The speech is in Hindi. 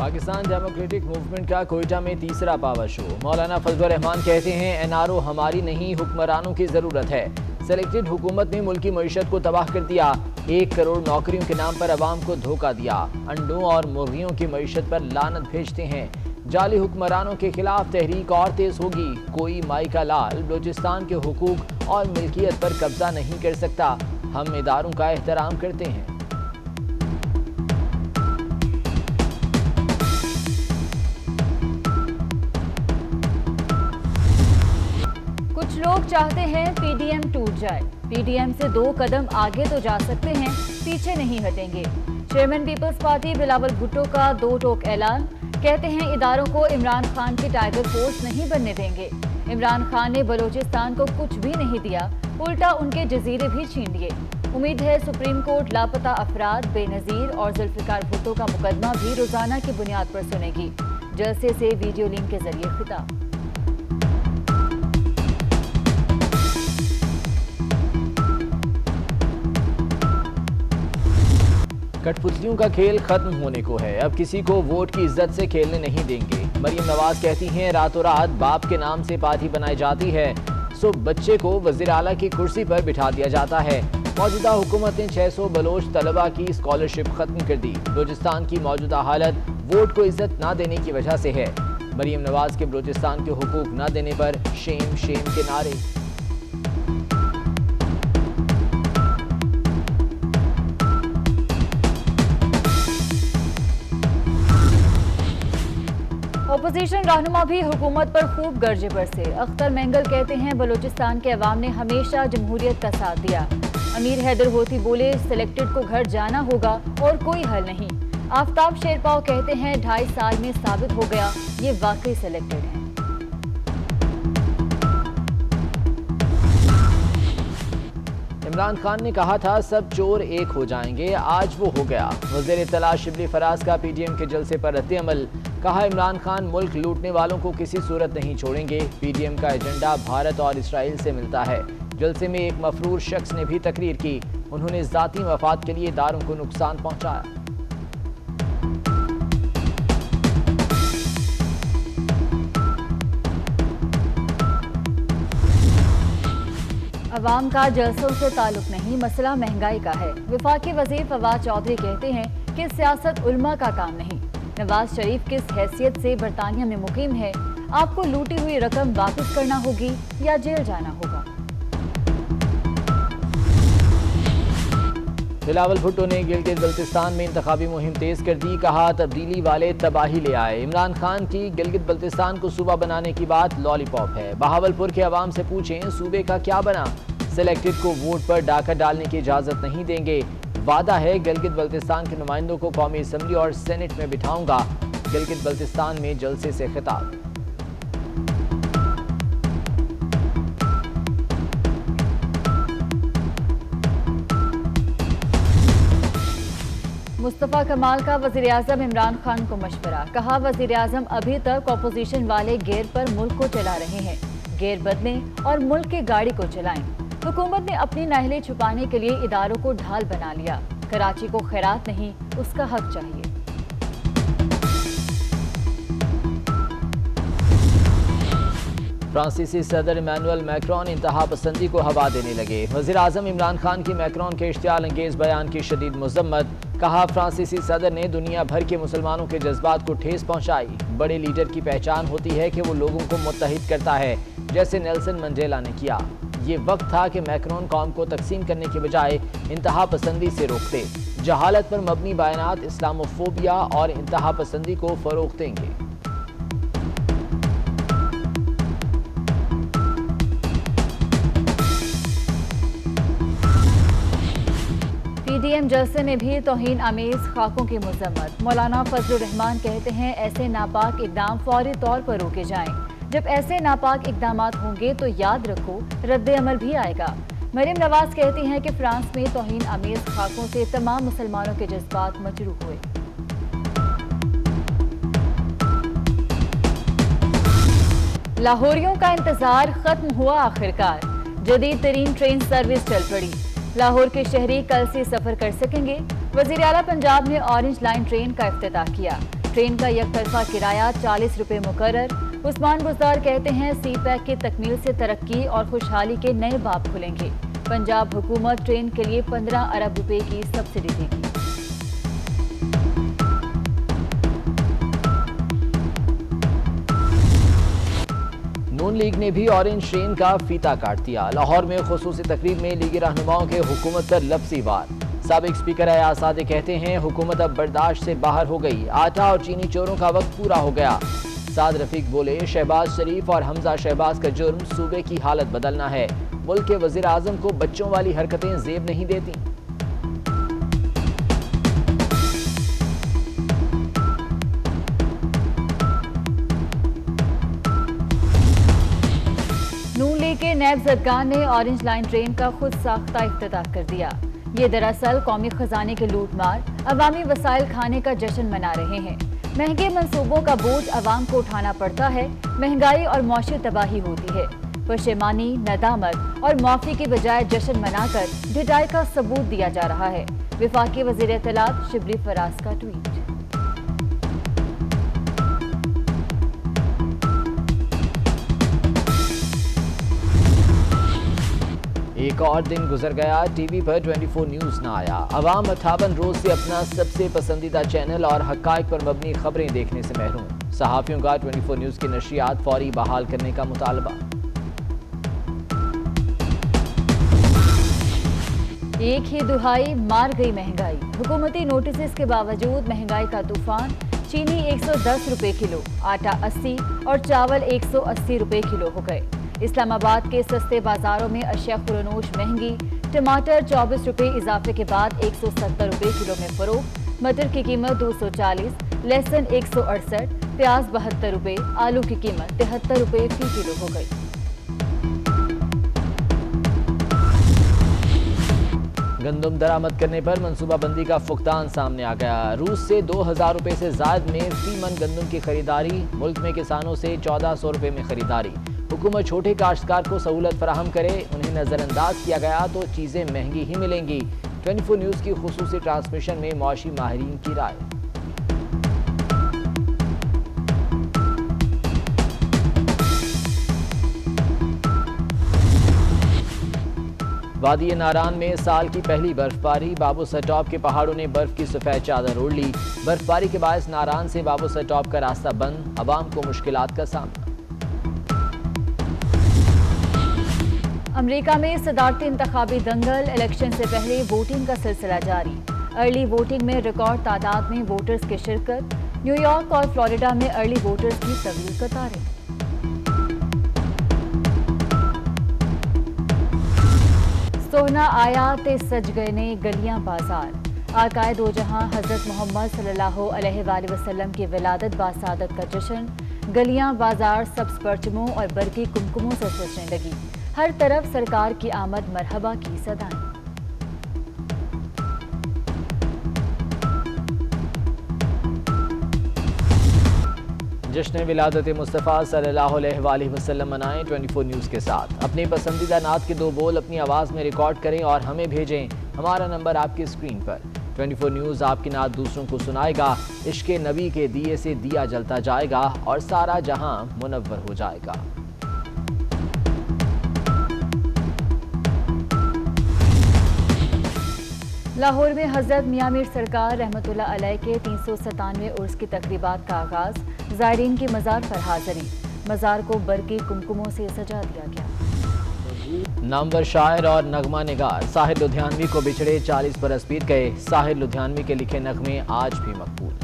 पाकिस्तान डेमोक्रेटिक मूवमेंट का कोयटा में तीसरा पावर शो। मौलाना फजलुर रहमान कहते हैं एनआरओ हमारी नहीं हुक्मरानों की जरूरत है। सेलेक्टेड हुकूमत ने मुल्क की मईशत को तबाह कर दिया। 1 करोड़ नौकरियों के नाम पर अवाम को धोखा दिया। अंडों और मुर्गियों की मईशत पर लानत भेजते हैं। जाली हुक्मरानों के खिलाफ तहरीक और तेज होगी। कोई माई का लाल बलोचिस्तान के हुकूक और मिल्कियत पर कब्जा नहीं कर सकता। हम इदारों का एहतराम करते हैं। कुछ लोग चाहते हैं पीडीएम टूट जाए। पीडीएम से 2 कदम आगे तो जा सकते हैं, पीछे नहीं हटेंगे। Chairman Peoples Party Bilawal Bhutto का 2 टोक ऐलान। कहते हैं इदारों को इमरान खान की टाइगर फोर्स नहीं बनने देंगे। इमरान खान ने बलोचिस्तान को कुछ भी नहीं दिया, उल्टा उनके जजीरे भी छीन लिए। उम्मीद है सुप्रीम कोर्ट लापता अफराद, बेनजीर और जुल्फिकार भुट्टो का मुकदमा भी रोजाना की बुनियाद पर सुनेगी। जलसे से वीडियो लिंक के जरिए खिताब। कठपुतलियों का खेल खत्म होने को है। अब किसी को वोट की इज्जत से खेलने नहीं देंगे। मरियम नवाज कहती हैं रातों रात बाप के नाम से पार्टी बनाई जाती है, सो बच्चे को वजीर आला की कुर्सी पर बिठा दिया जाता है। मौजूदा हुकूमत ने 600 बलोच तलबा की स्कॉलरशिप खत्म कर दी। बलोचिस्तान की मौजूदा हालत वोट को इज्जत न देने की वजह से है। मरियम नवाज के बलोचिस्तान के हुकूक न देने पर शेम शेम के नारे। अपोजिशन रहनुमा भी हुकूमत पर खूब गर्जे बरसे। अख्तर मेंगल कहते हैं बलोचिस्तान के अवाम ने हमेशा जमहूरियत का साथ दिया। अमीर हैदर होती बोले सिलेक्टेड को घर जाना होगा और कोई हल नहीं। आफ्ताब शेरपाव कहते हैं 2.5 साल में साबित हो गया ये वाकई सिलेक्टेड है। इमरान खान ने कहा था सब चोर एक हो जाएंगे, आज वो हो गया। वज़ीर इत्तला शिबली फराज का पीडीएम के जलसे पर रद्द-ए-अमल। कहा इमरान खान मुल्क लूटने वालों को किसी सूरत नहीं छोड़ेंगे। पीडीएम का एजेंडा भारत और इसराइल से मिलता है। जलसे में एक मफरूर शख्स ने भी तकरीर की। उन्होंने ज़ाती मफाद के लिए इदारों को नुकसान पहुंचाया। अवाम का जलसों से ताल्लुक नहीं, मसला महंगाई का है। वफाकी वज़ीर फवाद चौधरी कहते हैं कि सियासत उल्मा का काम नहीं। नवाज शरीफ किस हैसियत से बरतानिया में मुकीम है? आपको लूटी हुई रकम वापस करना होगी या जेल जाना होगा। बिलावल भुट्टो ने गिलगित बल्तिस्तान में इंतखाबी मुहिम तेज कर दी। कहा तब्दीली वाले तबाही ले आए। इमरान खान की गिलगित बल्तिस्तान को सूबा बनाने की बात लॉलीपॉप है। बहावलपुर के अवाम से पूछें सूबे का क्या बना। सिलेक्टेड को वोट पर डाका डालने की इजाजत नहीं देंगे। वादा है गिलगित बल्तिस्तान के नुमाइंदों को कौमी असम्बली और सेनेट में बिठाऊंगा। गिलगित बल्तिस्तान में जलसे से खिताब। मुस्तफ़ा कमाल का वज़ीर आज़म इमरान खान को मशवरा। कहा वज़ीर आज़म अभी तक अपोजिशन वाले गेयर पर मुल्क को चला रहे हैं। गेयर बदलें और मुल्क की गाड़ी को चलाएं। हुकूमत ने अपनी नाहली छुपाने के लिए इदारों को ढाल बना लिया। कराची को खैरात नहीं, उसका हक चाहिए। फ्रांसीसी सदर इमैनुअल मैक्रोन इंतहा पसंदी को हवा देने लगे। वज़ीर आज़म इमरान खान की मैक्रोन के इश्तियाल अंगेज बयान की शदीद मज़म्मत। कहा फ्रांसीसी सदर ने दुनिया भर के मुसलमानों के जज्बात को ठेस पहुंचाई। बड़े लीडर की पहचान होती है कि वो लोगों को मुत्तहिद करता है, जैसे नेल्सन मंडेला ने किया। ये वक्त था कि मैक्रोन कौम को तकसीम करने के बजाय इंतहा पसंदी से रोकते। जहालत पर मबनी बयानात इस्लामोफोबिया और इंतहा पसंदी को फरोग देंगे। पीडीएम जलसे में भी तौहीन आमेज खाकों की मजम्मत। मौलाना फजलुर रहमान कहते हैं ऐसे नापाक इकदाम फौरी तौर पर रोके जाएं। जब ऐसे नापाक इकदामात होंगे तो याद रखो रद्द-ए-अमल भी आएगा। मरियम नवाज कहती हैं कि फ्रांस में तौहीन आमेज खाकों से तमाम मुसलमानों के जज्बात मजरूह हुए। लाहौरियों का इंतजार खत्म हुआ आखिरकार। जदीद तरीन ट्रेन सर्विस चल पड़ी। लाहौर के शहरी कल से सफर कर सकेंगे। वजीर आला पंजाब ने ऑरेंज लाइन ट्रेन का इफ्तिताह किया। ट्रेन का यकतरफा किराया 40 रुपए मुकर्रर। उस्मान बुज़दार कहते हैं सी पैक की तकमील से तरक्की और खुशहाली के नए बाब खुलेंगे। पंजाब हुकूमत ट्रेन के लिए 15 अरब रुपए की सब्सिडी देगी। नून लीग ने भी ऑरेंज ट्रेन का फीता काट दिया। लाहौर में खुसूसी तकरीब में लीगी रहनुमाओं के हुकूमत पर लफ्ज़ी वार। साबिक स्पीकर आसादे कहते हैं हुकूमत अब बर्दाश्त से बाहर हो गई, आटा और चीनी चोरों का वक्त पूरा हो गया। साद रफीक बोले शहबाज शरीफ और हमजा शहबाज का जुर्म सूबे की हालत बदलना है। मुल्क के वजीर आजम को बच्चों वाली हरकतें जेब नहीं देती। नून लीग के नैब जदगान ने ऑरेंज लाइन ट्रेन का खुद साख्ता इफ्तिताह कर दिया। ये दरअसल कौमी खजाने के लूटमार अवामी वसाइल खाने का जश्न मना रहे हैं। महंगे मंसूबों का बोझ अवाम को उठाना पड़ता है, महंगाई और मौशी तबाही होती है। पशेमानी, नदामत और माफी की बजाय जश्न मनाकर ढिठाई का सबूत दिया जा रहा है। विफाकी वजीर इत्तलात शिबली फराज का ट्वीट। एक और दिन गुजर गया, टीवी पर 24 न्यूज न आया। अवाम 58 रोज से अपना सबसे पसंदीदा चैनल और हकायक पर मबनी खबरें देखने से महरूम। सहाफियों का 24 न्यूज की नशरियात फौरी बहाल करने का मुतालबा। एक ही दुहाई मार गई महंगाई। हुकूमती नोटिस के बावजूद महंगाई का तूफान। चीनी 110 रुपए किलो, आटा 80 और चावल 180 रुपए किलो हो गए। इस्लामाबाद के सस्ते बाजारों में अशिया खुरनोश महंगी। टमाटर 24 रुपए इजाफे के बाद 170 रुपए किलो में फरोख्त। मटर की कीमत 240, लहसुन 168, प्याज 72 रुपए, आलू की कीमत 73 रुपए फी किलो हो गई। गंदम दरामद करने पर मनसूबाबंदी का फुकदान सामने आ गया। रूस से 2000 रुपए से ज्यादा में फी मन गंदम की खरीदारी। मुल्क में किसानों से 1400 रुपए में खरीदारी। हुकूमत छोटे काश्तकार को सहूलत फराहम करे, उन्हें नजरअंदाज किया गया तो चीजें महंगी ही मिलेंगी। 24 न्यूज की खुसूसी ट्रांसमिशन में मौशी माहिरीन की राय। वादी नारान में साल की पहली बर्फबारी। बाबू सर टॉप के पहाड़ों ने बर्फ की सफेद चादर ओढ़ ली। बर्फबारी के बायस नारान से बाबू सर टॉप का रास्ता बंद, अवाम को मुश्किलात का सामना। अमेरिका में सदारती इंतखाबी दंगल। इलेक्शन से पहले वोटिंग का सिलसिला जारी। अर्ली वोटिंग में रिकॉर्ड तादाद में वोटर्स की शिरकत। न्यूयॉर्क और फ्लोरिडा में अर्ली वोटर्स की तवील कतारें। सोना आया ते सज गए ने गलियां बाजार। आकाए दो जहां हजरत मोहम्मद सल्लल्लाहु अलैहि वसल्लम की विलादत बासादत का जश्न। गलियां बाजार सब्ज परचमों और बरकी कुमकुमों से सजने लगी। हर तरफ सरकार की आमद मरहबा की सदाएं। जश्न विलादत मुस्तफ़ा सल्लल्लाहु अलैहि वसल्लम मनाएं 24 न्यूज़ के साथ। अपने पसंदीदा नात के 2 बोल अपनी आवाज़ में रिकॉर्ड करें और हमें भेजें। हमारा नंबर आपकी स्क्रीन पर। 24 न्यूज़ आपकी नात दूसरों को सुनाएगा। इश्क़े नबी के दिए से दिया जलता जाएगा और सारा जहां मुनव्वर हो जाएगा। लाहौर में हजरत मियां मीर सरकार रहमतुल्लाह अलैह के 397वें उर्स की तकरीबात का आगाज। ज़ायरीन की मज़ार पर हाज़री। मज़ार को बरकी कुमकुमों से सजा दिया गया। नामवर शायर और नगमा निगार साहिर लुधियानवी को बिछड़े 40 बरस बीत गए। साहिर लुधियानवी के लिखे नगमे आज भी मकबूल।